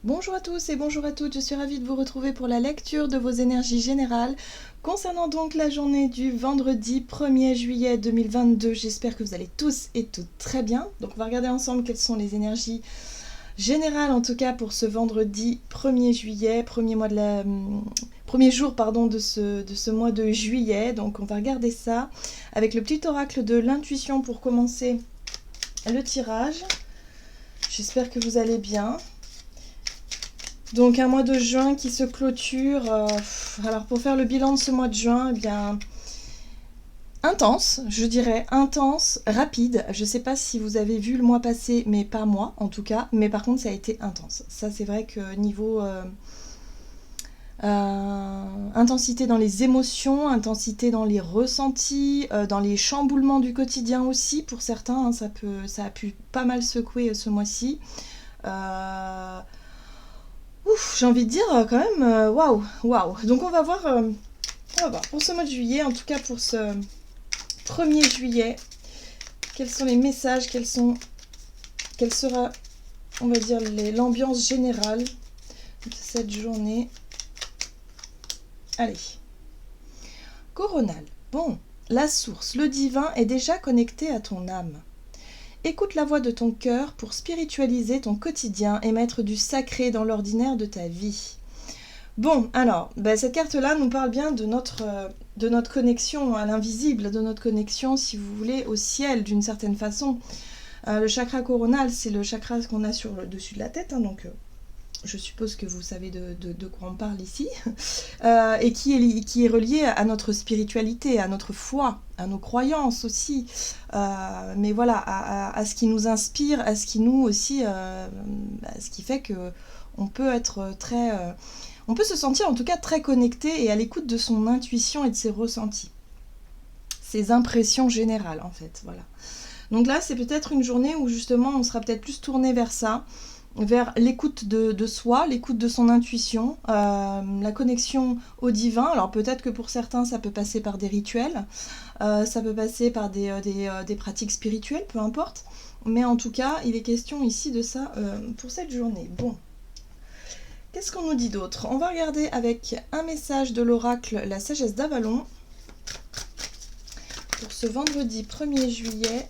Bonjour à tous et bonjour à toutes, je suis ravie de vous retrouver pour la lecture de vos énergies générales concernant donc la journée du vendredi 1er juillet 2022. J'espère que vous allez tous et toutes très bien. Donc on va regarder ensemble quelles sont les énergies générales en tout cas pour ce vendredi 1er juillet, premier jour pardon, de ce mois de juillet. Donc on va regarder ça avec le petit oracle de l'intuition pour commencer le tirage. J'espère que vous allez bien. Donc un mois de juin qui se clôture. Alors pour faire le bilan de ce mois de juin, eh bien intense, je dirais intense, rapide. Je ne sais pas si vous avez vu le mois passé, mais pas moi en tout cas. Mais par contre ça a été intense. Ça c'est vrai que niveau intensité dans les émotions, intensité dans les ressentis, dans les chamboulements du quotidien aussi pour certains. Hein, ça a pu pas mal secouer ce mois-ci. Ouf, j'ai envie de dire quand même, waouh, waouh. Donc on va voir pour ce mois de juillet, en tout cas pour ce 1er juillet, quels sont les messages, quelle sera, on va dire, l'ambiance générale de cette journée. Allez. Coronal. Bon, la source, le divin est déjà connecté à ton âme. Écoute la voix de ton cœur pour spiritualiser ton quotidien et mettre du sacré dans l'ordinaire de ta vie. Bon, alors, cette carte-là nous parle bien de notre connexion à l'invisible, de notre connexion, si vous voulez, au ciel, d'une certaine façon. Le chakra coronal, c'est le chakra qu'on a sur le dessus de la tête, hein, donc je suppose que vous savez de quoi on parle ici, et qui est relié à notre spiritualité, à notre foi, à nos croyances aussi, mais voilà, à ce qui nous inspire, à ce qui nous aussi, ce qui fait que on peut être on peut se sentir en tout cas très connecté et à l'écoute de son intuition et de ses ressentis, ses impressions générales en fait, voilà. Donc là, c'est peut-être une journée où justement on sera peut-être plus tourné vers ça, vers l'écoute de soi, l'écoute de son intuition, la connexion au divin. Alors peut-être que pour certains, ça peut passer par des rituels, ça peut passer par des pratiques spirituelles, peu importe. Mais en tout cas, il est question ici de ça pour cette journée. Bon. Qu'est-ce qu'on nous dit d'autre? On va regarder avec un message de l'oracle La Sagesse d'Avalon pour ce vendredi 1er juillet.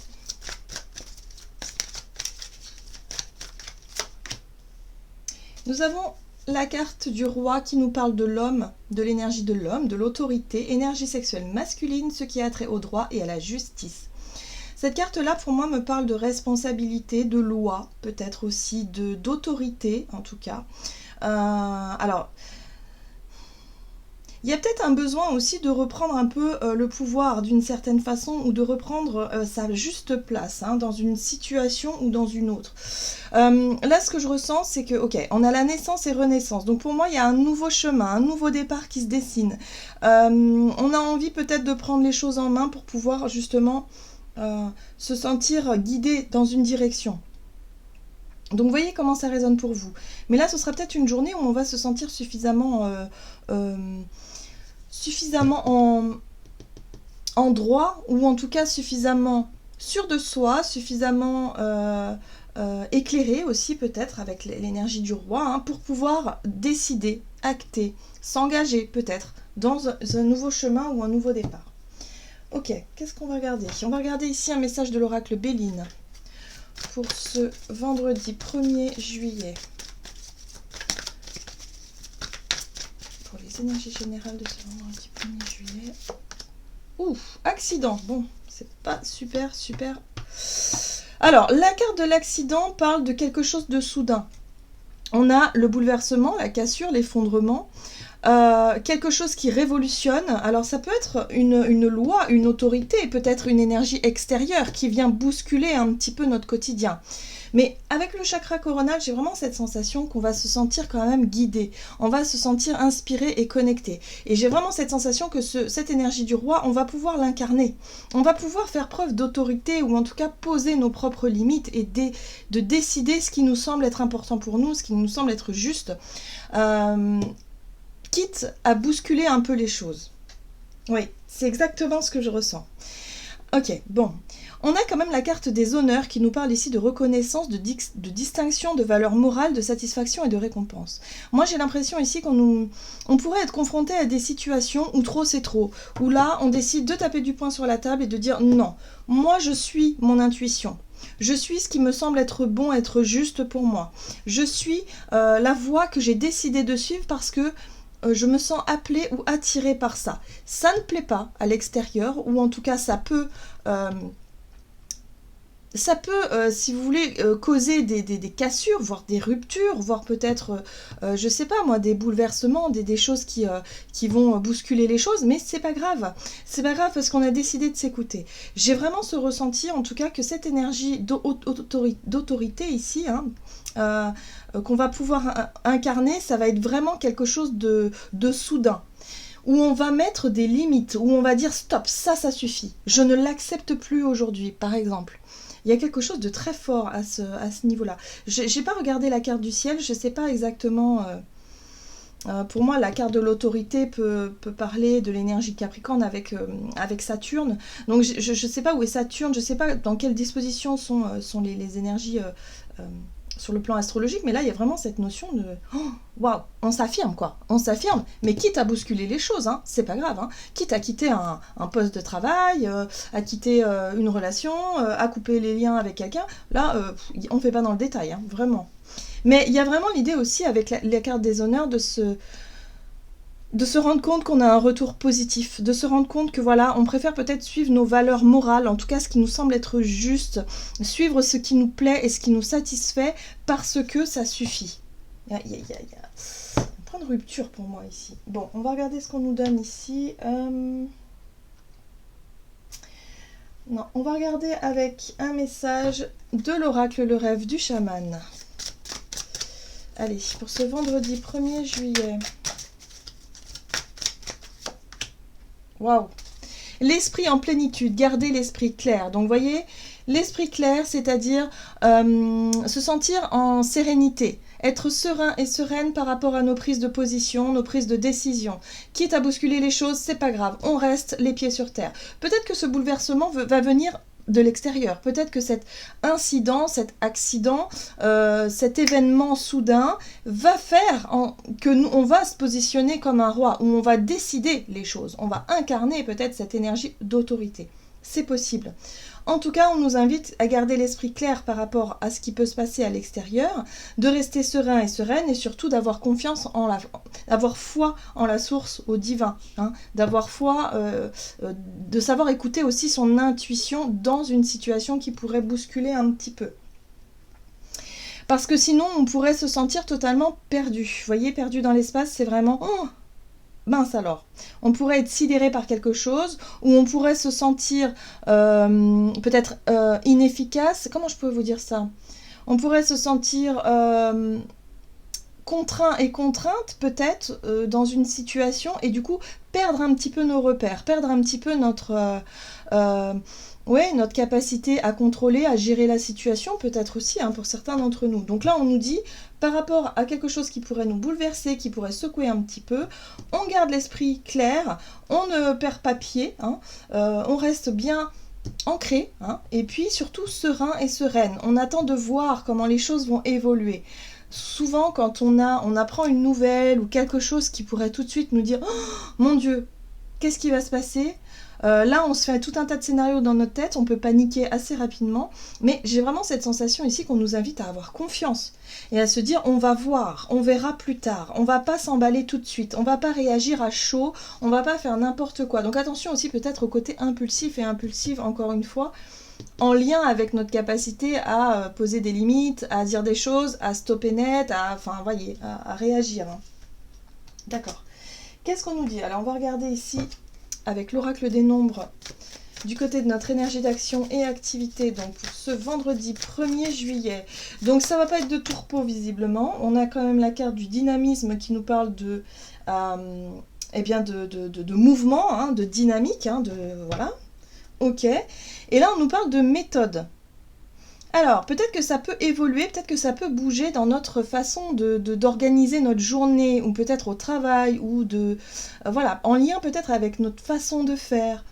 Nous avons la carte du roi qui nous parle de l'homme, de l'énergie de l'homme, de l'autorité, énergie sexuelle masculine, ce qui a trait au droit et à la justice. Cette carte-là, pour moi, me parle de responsabilité, de loi, peut-être aussi d'autorité, en tout cas. Alors, il y a peut-être un besoin aussi de reprendre un peu le pouvoir d'une certaine façon ou de reprendre sa juste place dans une situation ou dans une autre. Là, ce que je ressens, c'est que, ok, on a la naissance et renaissance. Donc pour moi, il y a un nouveau chemin, un nouveau départ qui se dessine. On a envie peut-être de prendre les choses en main pour pouvoir justement se sentir guidé dans une direction. Donc vous voyez comment ça résonne pour vous. Mais là, ce sera peut-être une journée où on va se sentir suffisamment en droit, ou en tout cas suffisamment sûr de soi, suffisamment éclairé aussi peut-être avec l'énergie du roi, pour pouvoir décider, acter, s'engager peut-être dans un nouveau chemin ou un nouveau départ. Ok, qu'est-ce qu'on va regarder? On va regarder ici un message de l'oracle Béline pour ce vendredi 1er juillet. Pour les énergies générales de ce vendredi 1er juillet. Ouf, accident. Bon, c'est pas super. Alors, la carte de l'accident parle de quelque chose de soudain. On a le bouleversement, la cassure, l'effondrement. Quelque chose qui révolutionne. Alors ça peut être une loi, une autorité, peut-être une énergie extérieure qui vient bousculer un petit peu notre quotidien. Mais avec le chakra coronal, j'ai vraiment cette sensation qu'on va se sentir quand même guidé, on va se sentir inspiré et connecté. Et j'ai vraiment cette sensation que cette énergie du roi, on va pouvoir l'incarner. On va pouvoir faire preuve d'autorité ou en tout cas poser nos propres limites et de décider ce qui nous semble être important pour nous, ce qui nous semble être juste. Quitte à bousculer un peu les choses. Oui, c'est exactement ce que je ressens. Ok, bon. On a quand même la carte des honneurs qui nous parle ici de reconnaissance, de distinction, de valeur morale, de satisfaction et de récompense. Moi j'ai l'impression ici on pourrait être confronté à des situations où trop c'est trop, où là on décide de taper du poing sur la table et de dire non, moi je suis mon intuition. Je suis ce qui me semble être bon, être juste pour moi. Je suis la voie que j'ai décidé de suivre parce que je me sens appelée ou attirée par ça. Ça ne plaît pas à l'extérieur, ou en tout cas ça peut, si vous voulez, causer des cassures, voire des ruptures, voire peut-être, je sais pas moi, des bouleversements, des choses qui vont bousculer les choses, mais c'est pas grave. C'est pas grave parce qu'on a décidé de s'écouter. J'ai vraiment ce ressenti, en tout cas, que cette énergie d'autorité ici, qu'on va pouvoir incarner, ça va être vraiment quelque chose de soudain, où on va mettre des limites, où on va dire stop, ça suffit, je ne l'accepte plus aujourd'hui, par exemple. Il y a quelque chose de très fort à ce niveau-là. J'ai pas regardé la carte du ciel, je sais pas exactement. Pour moi, la carte de l'autorité peut parler de l'énergie Capricorne avec Saturne. Donc je sais pas où est Saturne, je sais pas dans quelle disposition sont les énergies sur le plan astrologique, mais là il y a vraiment cette notion de waouh, on s'affirme quoi, on s'affirme, mais quitte à bousculer les choses, hein, c'est pas grave, hein, quitte à quitter un poste de travail, à quitter une relation, à couper les liens avec quelqu'un, là on fait pas dans le détail, hein, vraiment. Mais il y a vraiment l'idée aussi avec la carte des honneurs de se rendre compte qu'on a un retour positif, de se rendre compte que voilà, on préfère peut-être suivre nos valeurs morales, en tout cas ce qui nous semble être juste, suivre ce qui nous plaît et ce qui nous satisfait parce que ça suffit. Il y a un point de rupture pour moi ici. Bon, on va regarder ce qu'on nous donne ici. Non, on va regarder avec un message de l'oracle Le Rêve du Chaman. Allez, pour ce vendredi 1er juillet. Waouh! L'esprit en plénitude, garder l'esprit clair. Donc, vous voyez, l'esprit clair, c'est-à-dire se sentir en sérénité, être serein et sereine par rapport à nos prises de position, nos prises de décision. Quitte à bousculer les choses, c'est pas grave, on reste les pieds sur terre. Peut-être que ce bouleversement va venir de l'extérieur. Peut-être que cet incident, cet accident, cet événement soudain va faire que nous, on va se positionner comme un roi, où on va décider les choses, on va incarner peut-être cette énergie d'autorité. C'est possible. En tout cas, on nous invite à garder l'esprit clair par rapport à ce qui peut se passer à l'extérieur, de rester serein et sereine et surtout d'avoir confiance d'avoir foi en la source, au divin, hein, d'avoir foi, de savoir écouter aussi son intuition dans une situation qui pourrait bousculer un petit peu. Parce que sinon, on pourrait se sentir totalement perdu. Vous voyez, perdu dans l'espace, c'est vraiment... Oh, mince alors, on pourrait être sidéré par quelque chose, ou on pourrait se sentir peut-être inefficace. Comment je peux vous dire ça? On pourrait se sentir contraint et contrainte peut-être dans une situation, et du coup perdre un petit peu nos repères, perdre un petit peu notre capacité à contrôler, à gérer la situation, peut-être aussi pour certains d'entre nous. Donc là on nous dit, par rapport à quelque chose qui pourrait nous bouleverser, qui pourrait secouer un petit peu, on garde l'esprit clair, on ne perd pas pied, on reste bien ancré, et puis surtout serein et sereine. On attend de voir comment les choses vont évoluer. Souvent quand on apprend une nouvelle ou quelque chose qui pourrait tout de suite nous dire « Oh mon Dieu, qu'est-ce qui va se passer ?» Là, on se fait tout un tas de scénarios dans notre tête, on peut paniquer assez rapidement, mais j'ai vraiment cette sensation ici qu'on nous invite à avoir confiance et à se dire on va voir, on verra plus tard, on va pas s'emballer tout de suite, on va pas réagir à chaud, on va pas faire n'importe quoi. Donc attention aussi peut-être au côté impulsif et impulsive, encore une fois, en lien avec notre capacité à poser des limites, à dire des choses, à stopper net, à réagir. D'accord. Qu'est-ce qu'on nous dit? Alors on va regarder ici avec l'oracle des nombres du côté de notre énergie d'action et activité, donc pour ce vendredi 1er juillet. Donc ça va pas être de tout repos visiblement, on a quand même la carte du dynamisme qui nous parle de mouvement, de dynamique, voilà, ok. Et là on nous parle de méthode. Alors, peut-être que ça peut évoluer, peut-être que ça peut bouger dans notre façon d'organiser notre journée, ou peut-être au travail, ou en lien peut-être avec notre façon de faire.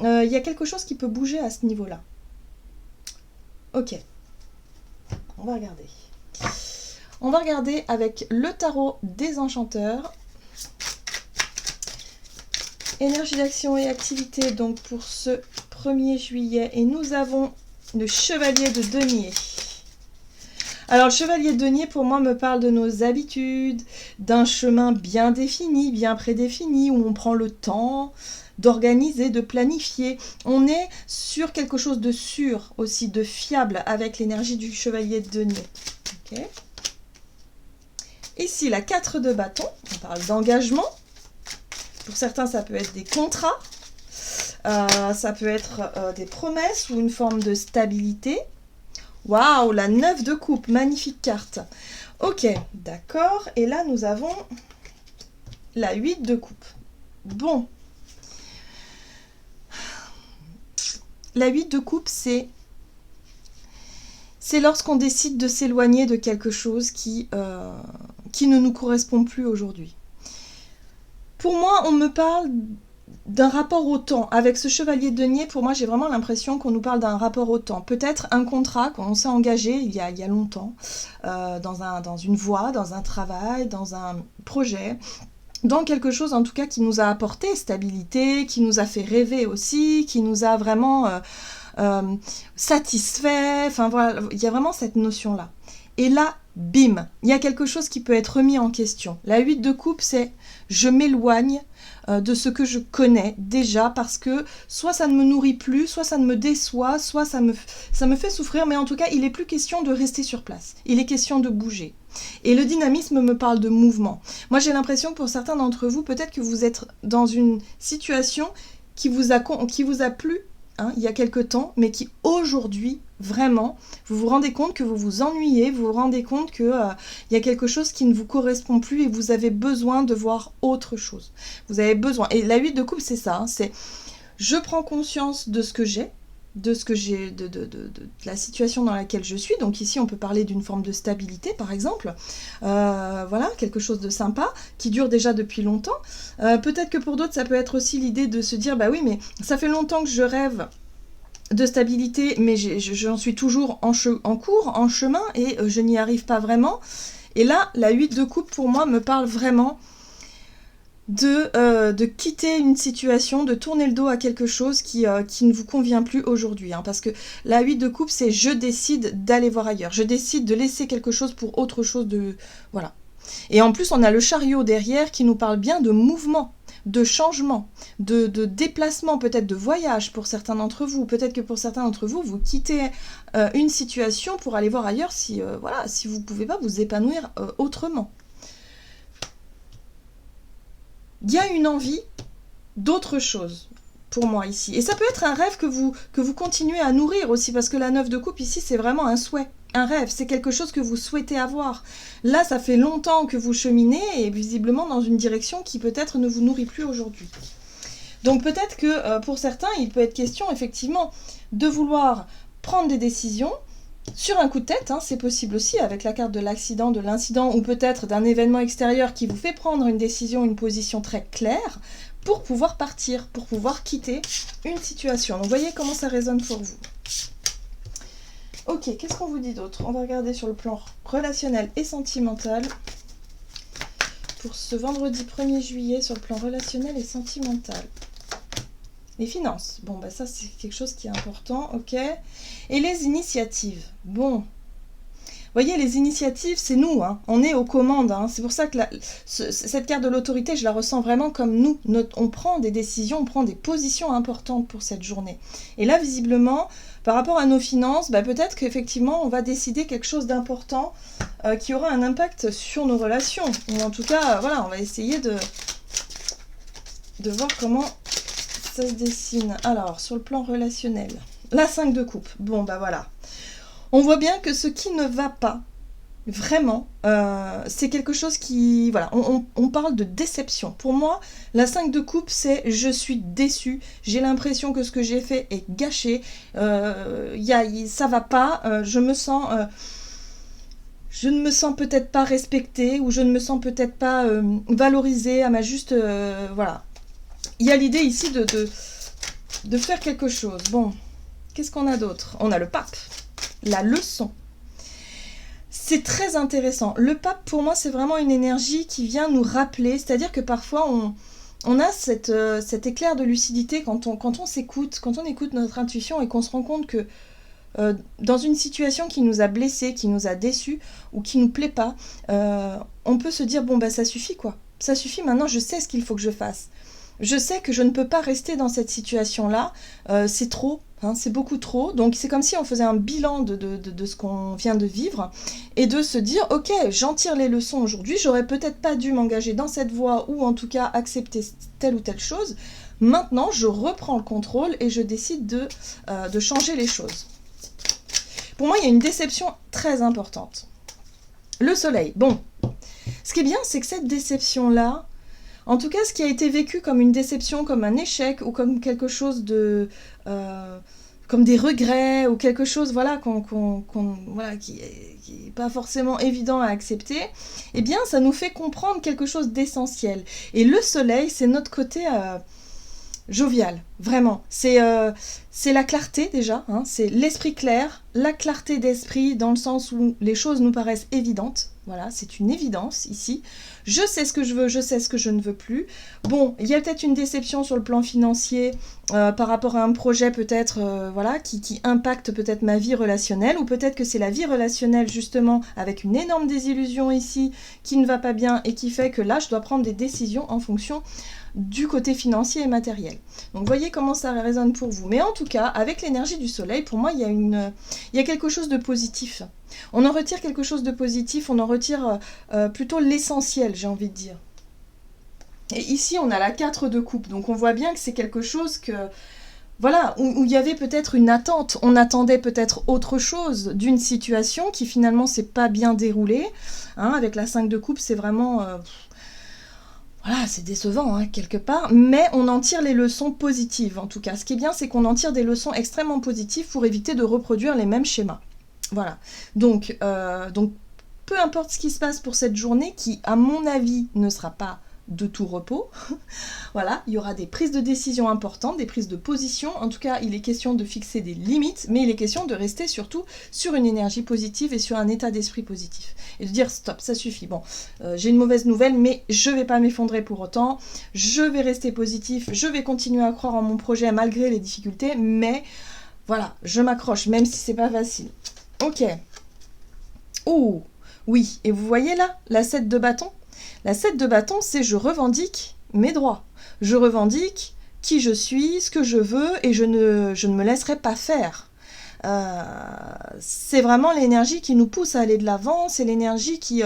Il y a quelque chose qui peut bouger à ce niveau-là. Ok, on va regarder. On va regarder avec le tarot des enchanteurs. Énergie d'action et activité donc pour ce 1er juillet. Et nous avons le chevalier de denier. Alors le chevalier de denier pour moi me parle de nos habitudes, d'un chemin bien défini, bien prédéfini, où on prend le temps d'organiser, de planifier. On est sur quelque chose de sûr aussi, de fiable avec l'énergie du chevalier de denier. Okay. Ici la 4 de bâton, on parle d'engagement. Pour certains ça peut être des contrats, ça peut être des promesses ou une forme de stabilité. Waouh, la 9 de coupe, magnifique carte. Ok, d'accord. Et là, nous avons la 8 de coupe. Bon. La 8 de coupe, c'est lorsqu'on décide de s'éloigner de quelque chose qui ne nous correspond plus aujourd'hui. Pour moi, on me parle d'un rapport au temps. Avec ce chevalier de denier, pour moi, j'ai vraiment l'impression qu'on nous parle d'un rapport au temps. Peut-être un contrat qu'on s'est engagé il y a longtemps, dans une voie, dans un travail, dans un projet, dans quelque chose en tout cas qui nous a apporté stabilité, qui nous a fait rêver aussi, qui nous a vraiment satisfait. Enfin voilà, il y a vraiment cette notion-là. Et là, bim, il y a quelque chose qui peut être remis en question. La 8 de coupe, c'est je m'éloigne de ce que je connais déjà parce que soit ça ne me nourrit plus, soit ça ne me déçoit, soit ça me fait souffrir, mais en tout cas, il n'est plus question de rester sur place. Il est question de bouger. Et le dynamisme me parle de mouvement. Moi, j'ai l'impression que pour certains d'entre vous, peut-être que vous êtes dans une situation qui vous a plu il y a quelque temps, mais qui aujourd'hui, vraiment, vous vous rendez compte que vous vous ennuyez, vous vous rendez compte qu'il y a quelque chose qui ne vous correspond plus et vous avez besoin de voir autre chose. Vous avez besoin. Et la 8 de coupe, c'est ça. C'est je prends conscience de ce que j'ai, de la situation dans laquelle je suis. Donc ici, on peut parler d'une forme de stabilité, par exemple. Voilà, quelque chose de sympa, qui dure déjà depuis longtemps. Peut-être que pour d'autres, ça peut être aussi l'idée de se dire, bah oui, mais ça fait longtemps que je rêve de stabilité, mais j'en suis toujours en cours, en chemin, et je n'y arrive pas vraiment. Et là, la 8 de coupe, pour moi, me parle vraiment de quitter une situation, de tourner le dos à quelque chose qui ne vous convient plus aujourd'hui. Parce que la 8 de coupe, c'est je décide d'aller voir ailleurs. Je décide de laisser quelque chose pour autre chose. Voilà. Et en plus, on a le chariot derrière qui nous parle bien de mouvement, de changement, de déplacement, peut-être de voyage pour certains d'entre vous. Peut-être que pour certains d'entre vous, vous quittez une situation pour aller voir ailleurs si vous ne pouvez pas vous épanouir autrement. Il y a une envie d'autre chose pour moi ici. Et ça peut être un rêve que vous continuez à nourrir aussi, parce que la 9 de coupe ici, c'est vraiment un souhait, un rêve. C'est quelque chose que vous souhaitez avoir. Là, ça fait longtemps que vous cheminez et visiblement dans une direction qui peut-être ne vous nourrit plus aujourd'hui. Donc peut-être que pour certains, il peut être question effectivement de vouloir prendre des décisions sur un coup de tête, c'est possible aussi avec la carte de l'accident, de l'incident ou peut-être d'un événement extérieur qui vous fait prendre une décision, une position très claire pour pouvoir partir, pour pouvoir quitter une situation. Donc voyez comment ça résonne pour vous. Ok, qu'est-ce qu'on vous dit d'autre? On va regarder sur le plan relationnel et sentimental pour ce vendredi 1er juillet sur le plan relationnel et sentimental. Les finances, bon, bah ça c'est quelque chose qui est important, ok. Et les initiatives, bon. Vous voyez, les initiatives, c'est nous, on est aux commandes. C'est pour ça que cette carte de l'autorité, je la ressens vraiment comme nous. On prend des décisions, on prend des positions importantes pour cette journée. Et là, visiblement, par rapport à nos finances, peut-être qu'effectivement, on va décider quelque chose d'important qui aura un impact sur nos relations. Ou en tout cas, voilà, on va essayer de voir comment ça se dessine. Alors, sur le plan relationnel, la 5 de coupe. Bon, voilà. On voit bien que ce qui ne va pas, vraiment, c'est quelque chose qui... Voilà, on parle de déception. Pour moi, la 5 de coupe, c'est je suis déçue. J'ai l'impression que ce que j'ai fait est gâché. Ça va pas. Je ne me sens peut-être pas respectée ou je ne me sens peut-être pas valorisée à ma juste... voilà. Il y a l'idée ici de faire quelque chose. Bon, qu'est-ce qu'on a d'autre? On a le pape. la leçon. C'est très intéressant. Le pape, pour moi, c'est vraiment une énergie qui vient nous rappeler, c'est-à-dire que parfois, on a cet éclair de lucidité quand on s'écoute, quand on écoute notre intuition et qu'on se rend compte que dans une situation qui nous a blessés, qui nous a déçus ou qui nous plaît pas, on peut se dire bon bah ça suffit quoi. Ça suffit, maintenant je sais ce qu'il faut que je fasse. Je sais que je ne peux pas rester dans cette situation-là, c'est trop, hein, c'est beaucoup trop. Donc c'est comme si on faisait un bilan de ce qu'on vient de vivre et de se dire ok, j'en tire les leçons aujourd'hui, j'aurais peut-être pas dû m'engager dans cette voie ou en tout cas accepter telle ou telle chose. Maintenant, je reprends le contrôle et je décide de changer les choses. Pour moi, il y a une déception très importante. Le soleil. Bon, ce qui est bien, c'est que cette déception-là, en tout cas, ce qui a été vécu comme une déception, comme un échec, ou comme quelque chose de... comme des regrets, ou quelque chose voilà, voilà, qui n'est pas forcément évident à accepter, eh bien, ça nous fait comprendre quelque chose d'essentiel. Et le soleil, c'est notre côté... jovial, vraiment. C'est la clarté déjà, hein, c'est l'esprit clair, la clarté d'esprit dans le sens où les choses nous paraissent évidentes. Voilà, c'est une évidence ici. Je sais ce que je veux, je sais ce que je ne veux plus. Bon, il y a peut-être une déception sur le plan financier par rapport à un projet peut-être voilà, qui impacte peut-être ma vie relationnelle, ou peut-être que c'est la vie relationnelle justement avec une énorme désillusion ici qui ne va pas bien et qui fait que là je dois prendre des décisions en fonction du côté financier et matériel. Donc voyez comment ça résonne pour vous. Mais en tout cas, avec l'énergie du soleil, pour moi, il y a quelque chose de positif. On en retire quelque chose de positif, on en retire plutôt l'essentiel, j'ai envie de dire. Et ici, on a la 4 de coupe, donc on voit bien que c'est quelque chose que... Voilà, où il y avait peut-être une attente, on attendait peut-être autre chose d'une situation qui finalement s'est pas bien déroulée. Hein, avec la 5 de coupe, c'est vraiment... voilà, c'est décevant, hein, quelque part, mais on en tire les leçons positives, en tout cas. Ce qui est bien, c'est qu'on en tire des leçons extrêmement positives pour éviter de reproduire les mêmes schémas. Voilà. Donc, peu importe ce qui se passe pour cette journée, qui, à mon avis, ne sera pas de tout repos, voilà, il y aura des prises de décision importantes, des prises de position. En tout cas, il est question de fixer des limites, mais il est question de rester surtout sur une énergie positive et sur un état d'esprit positif. Et de dire stop, ça suffit. Bon, j'ai une mauvaise nouvelle, mais je vais pas m'effondrer pour autant. Je vais rester positif, je vais continuer à croire en mon projet malgré les difficultés, mais voilà, je m'accroche, même si c'est pas facile. Ok. Oh, oui, et vous voyez là, la 7 de bâton ? La 7 de bâton, c'est je revendique mes droits. Je revendique qui je suis, ce que je veux, et je ne me laisserai pas faire. C'est vraiment l'énergie qui nous pousse à aller de l'avant, c'est l'énergie qui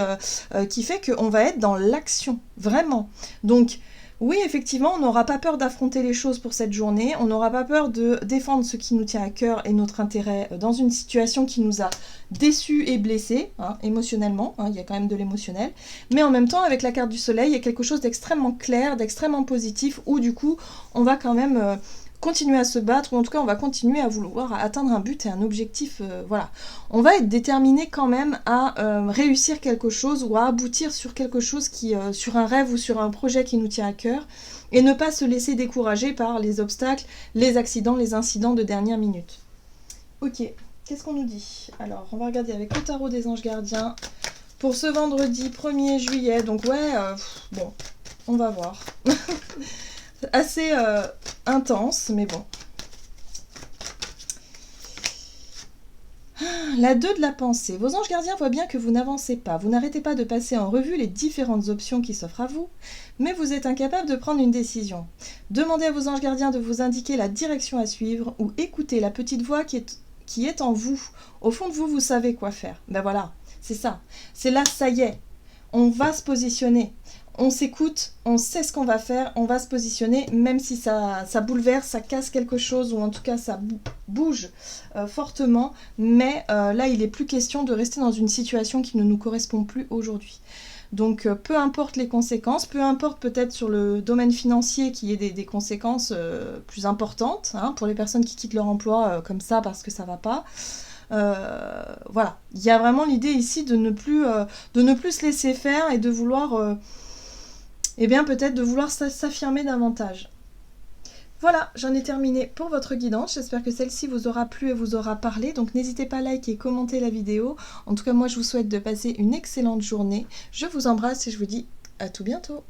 fait qu'on va être dans l'action, vraiment. Donc, oui, effectivement, on n'aura pas peur d'affronter les choses pour cette journée, on n'aura pas peur de défendre ce qui nous tient à cœur et notre intérêt dans une situation qui nous a déçus et blessés, hein, émotionnellement, hein, il y a quand même de l'émotionnel, mais en même temps, avec la carte du soleil, il y a quelque chose d'extrêmement clair, d'extrêmement positif, où du coup, on va quand même... continuer à se battre, ou en tout cas on va continuer à vouloir atteindre un but et un objectif, voilà. On va être déterminé quand même à réussir quelque chose ou à aboutir sur quelque chose qui, sur un rêve ou sur un projet qui nous tient à cœur, et ne pas se laisser décourager par les obstacles, les accidents, les incidents de dernière minute. Ok, qu'est-ce qu'on nous dit ? Alors, on va regarder avec le tarot des anges gardiens pour ce vendredi 1er juillet, donc ouais, bon, on va voir. Assez intense, mais bon. La 2 de la pensée. Vos anges gardiens voient bien que vous n'avancez pas. Vous n'arrêtez pas de passer en revue les différentes options qui s'offrent à vous, mais vous êtes incapable de prendre une décision. Demandez à vos anges gardiens de vous indiquer la direction à suivre, ou écoutez la petite voix qui est en vous. Au fond de vous, vous savez quoi faire. Ben voilà, c'est ça. C'est là, ça y est. On va se positionner. On s'écoute, on sait ce qu'on va faire, on va se positionner, même si ça bouleverse, ça casse quelque chose, ou en tout cas ça bouge fortement, mais là il n'est plus question de rester dans une situation qui ne nous correspond plus aujourd'hui. Donc peu importe les conséquences, peu importe peut-être sur le domaine financier qu'il y ait des conséquences plus importantes, hein, pour les personnes qui quittent leur emploi comme ça parce que ça va pas. Voilà, il y a vraiment l'idée ici de ne plus se laisser faire et de vouloir... eh bien peut-être de vouloir s'affirmer davantage. Voilà, j'en ai terminé pour votre guidance. J'espère que celle-ci vous aura plu et vous aura parlé. Donc n'hésitez pas à liker et commenter la vidéo. En tout cas, moi je vous souhaite de passer une excellente journée. Je vous embrasse et je vous dis à tout bientôt.